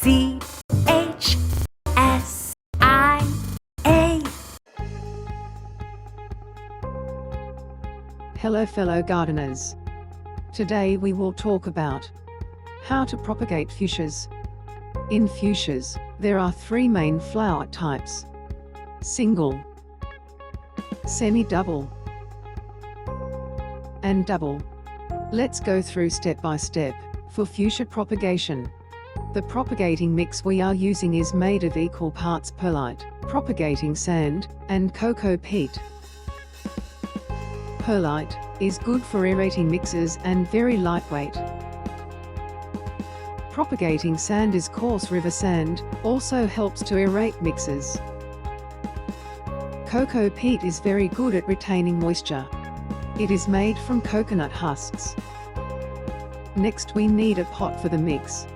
Hello fellow gardeners. Today we will talk about how to propagate fuchsias. In fuchsias, there are three main flower types: single, semi-double, and double. Let's go through step by step. For fuchsia propagation, the propagating mix we are using is made of equal parts perlite, propagating sand, and cocoa peat. Perlite is good for aerating mixes and very lightweight. Propagating sand is coarse river sand, also helps to aerate mixes. Cocoa peat is very good at retaining moisture. It is made from coconut husks. Next we need a pot for the mix.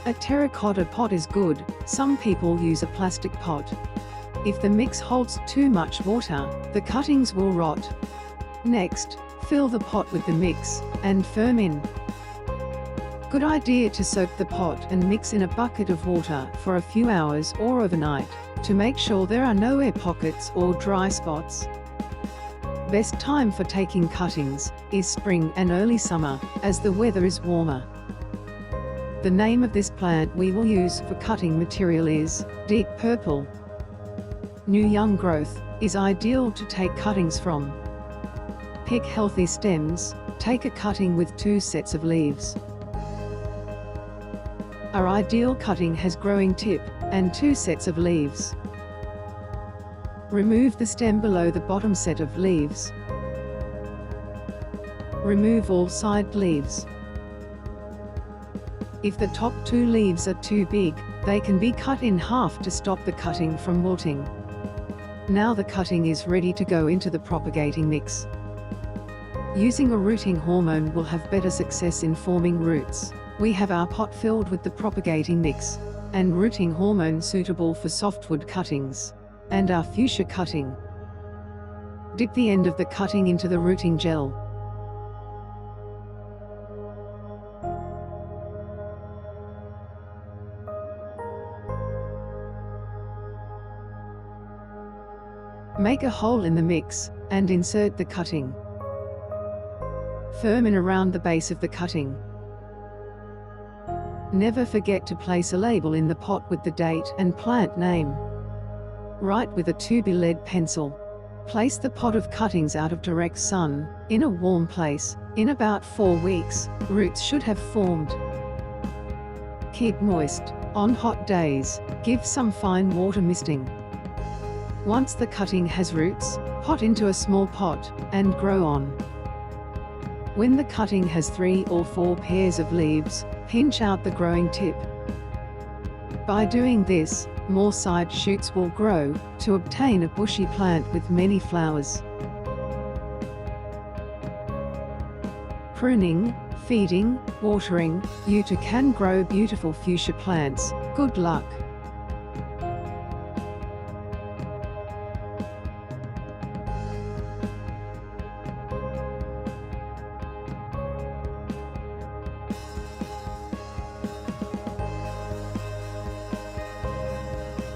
A terracotta pot is good, some people use a plastic pot. If the mix holds too much water, the cuttings will rot. Next, fill the pot with the mix, and ferment. Good idea to soak the pot and mix in a bucket of water for a few hours or overnight, to make sure there are no air pockets or dry spots. Best time for taking cuttings is spring and early summer, as the weather is warmer. The name of this plant we will use for cutting material is deep purple. New young growth is ideal to take cuttings from. Pick healthy stems, take a cutting with 2 sets of leaves. Our ideal cutting has growing tip and 2 sets of leaves. Remove the stem below the bottom set of leaves. Remove all side leaves. If the top 2 leaves are too big, they can be cut in half to stop the cutting from wilting. Now the cutting is ready to go into the propagating mix. Using a rooting hormone will have better success in forming roots. We have our pot filled with the propagating mix and rooting hormone suitable for softwood cuttings, and our fuchsia cutting. Dip the end of the cutting into the rooting gel. Make a hole in the mix and insert the cutting. Ferment around the base of the cutting. Never forget to place a label in the pot with the date and plant name. Write with a 2B lead pencil. Place the pot of cuttings out of direct sun, in a warm place. In about 4 weeks, roots should have formed. Keep moist. On hot days, give some fine water misting. Once the cutting has roots, pot into a small pot, and grow on. When the cutting has 3 or 4 pairs of leaves, pinch out the growing tip. By doing this, more side shoots will grow, to obtain a bushy plant with many flowers. Pruning, feeding, watering, you too can grow beautiful fuchsia plants. Good luck!